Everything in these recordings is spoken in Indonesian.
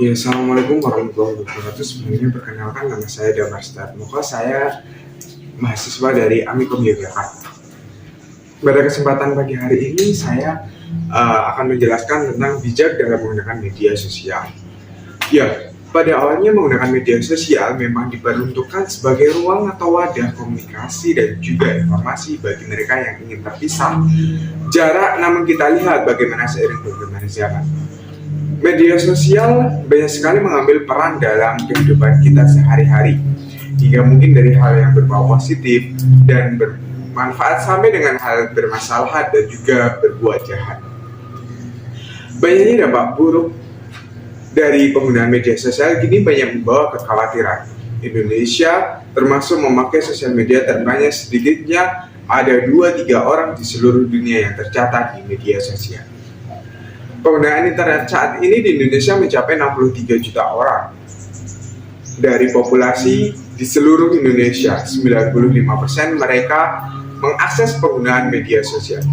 Ya, Assalamualaikum warahmatullahi wabarakatuh. Sebelumnya perkenalkan nama saya Damar Starmuka. Saya mahasiswa dari Amikom Yogyakarta. Pada kesempatan pagi hari ini saya akan menjelaskan tentang bijak dalam menggunakan media sosial. Ya, pada awalnya menggunakan media sosial memang diperuntukkan sebagai ruang atau wadah komunikasi dan juga informasi bagi mereka yang ingin terpisah jarak, namun kita lihat bagaimana seiring berkembangnya zaman. Media sosial banyak sekali mengambil peran dalam kehidupan kita sehari-hari, hingga mungkin dari hal yang berbau positif dan bermanfaat sampai dengan hal bermasalah dan juga berbuat jahat. Banyaknya dampak buruk dari penggunaan media sosial kini banyak membawa kekhawatiran. Indonesia termasuk memakai sosial media terbanyak, sedikitnya ada 2-3 orang di seluruh dunia yang tercatat di media sosial. Penggunaan internet saat ini di Indonesia mencapai 63 juta orang. Dari populasi di seluruh Indonesia, 95% mereka mengakses penggunaan media sosial.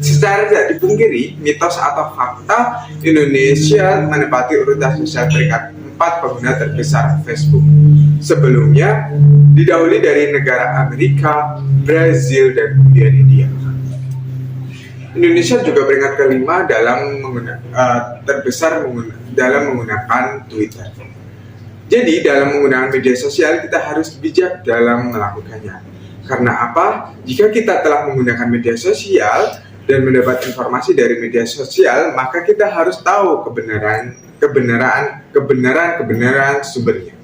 Secara tidak dipungkiri, mitos atau fakta, Indonesia menempati urutan sosial peringkat 4 pengguna terbesar Facebook. Sebelumnya, didahului dari negara Amerika, Brazil, dan kemudian India. Indonesia juga peringkat kelima dalam terbesar dalam menggunakan Twitter. Jadi dalam menggunakan media sosial kita harus bijak dalam melakukannya. Karena apa? Jika kita telah menggunakan media sosial dan mendapat informasi dari media sosial, maka kita harus tahu kebenaran sumbernya.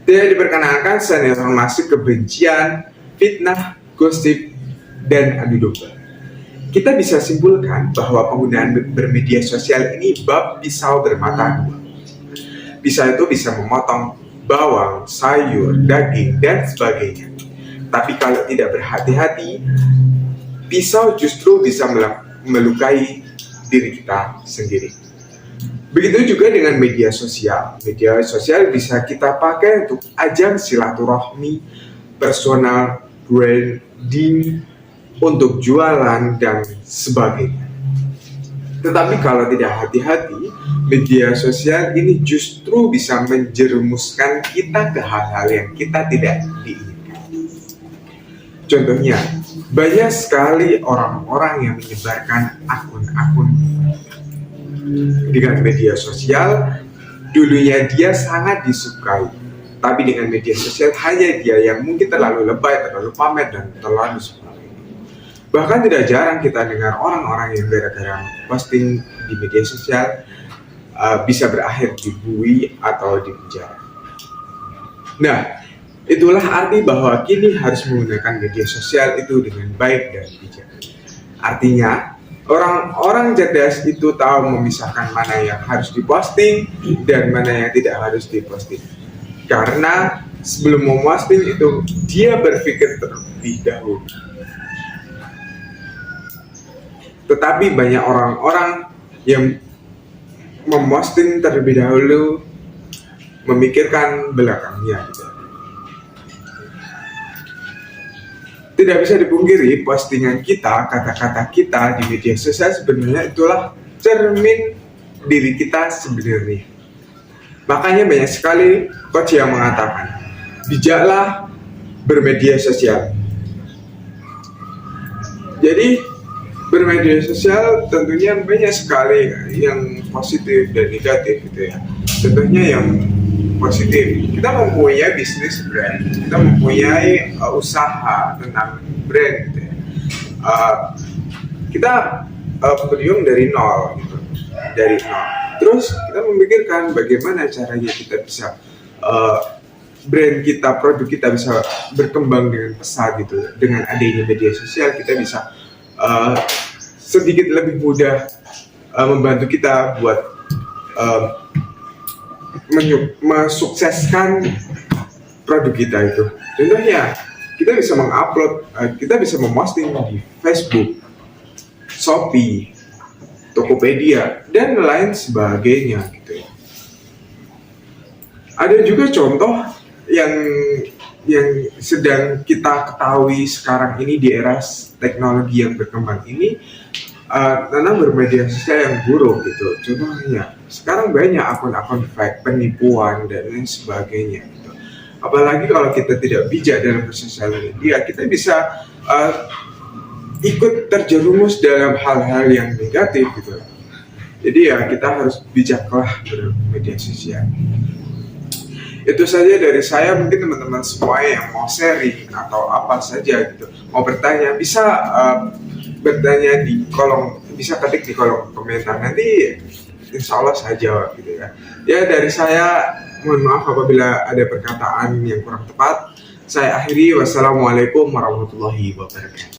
Tidak diperkenankan selain informasi kebencian, fitnah, gosip, dan adu domba. Kita bisa simpulkan bahwa penggunaan bermedia sosial ini bab pisau bermata dua. Pisau itu bisa memotong bawang, sayur, daging, dan sebagainya. Tapi kalau tidak berhati-hati, pisau justru bisa melukai diri kita sendiri. Begitu juga dengan media sosial. Media sosial bisa kita pakai untuk ajang silaturahmi, personal branding, untuk jualan dan sebagainya. Tetapi kalau tidak hati-hati, media sosial ini justru bisa menjerumuskan kita ke hal-hal yang kita tidak diinginkan. Contohnya, banyak sekali orang-orang yang menyebarkan akun-akun dengan media sosial. Dulunya dia sangat disukai, tapi dengan media sosial hanya dia yang mungkin terlalu lebay, terlalu pamer, dan terlalu suka. Bahkan tidak jarang kita dengar orang-orang yang gara-gara posting di media sosial bisa berakhir dibui atau di penjara. Nah, itulah arti bahwa kini harus menggunakan media sosial itu dengan baik dan bijak. Artinya, orang-orang cerdas itu tahu memisahkan mana yang harus diposting dan mana yang tidak harus diposting. Karena sebelum memposting itu, dia berpikir terlebih dahulu. Tetapi banyak orang-orang yang memposting terlebih dahulu memikirkan belakangnya. Tidak bisa dipungkiri postingan kita, kata-kata kita di media sosial sebenarnya itulah cermin diri kita sebenarnya. Makanya banyak sekali coach yang mengatakan, bijaklah bermedia sosial. Jadi bermedia sosial tentunya banyak sekali yang positif dan negatif gitu ya. Contohnya yang positif, kita mempunyai bisnis brand, kita mempunyai usaha tentang brand gitu ya. Kita berjuang dari nol gitu, dari nol. Terus kita memikirkan bagaimana caranya kita bisa brand kita, produk kita bisa berkembang dengan pesat gitu. Dengan adanya media sosial kita bisa sedikit lebih mudah membantu kita buat mensukseskan produk kita itu. Contohnya, kita bisa mengupload, kita bisa memposting di Facebook, Shopee, Tokopedia, dan lain sebagainya gitu ya. Ada juga contoh yang sedang kita ketahui sekarang ini di era teknologi yang berkembang ini, tentang bermedia sosial yang buruk gitu. Contohnya, sekarang banyak akun-akun fake, penipuan dan lain sebagainya gitu. Apalagi kalau kita tidak bijak dalam bersosial media, kita bisa ikut terjerumus dalam hal-hal yang negatif gitu. Jadi ya kita harus bijaklah bermedia sosial. Itu saja dari saya. Mungkin teman-teman semua yang mau sharing atau apa saja gitu, mau bertanya, bisa bertanya di kolom, bisa ketik di kolom komentar, nanti insya Allah saya jawab gitu ya. Ya dari saya, mohon maaf apabila ada perkataan yang kurang tepat. Saya akhiri, wassalamualaikum warahmatullahi wabarakatuh.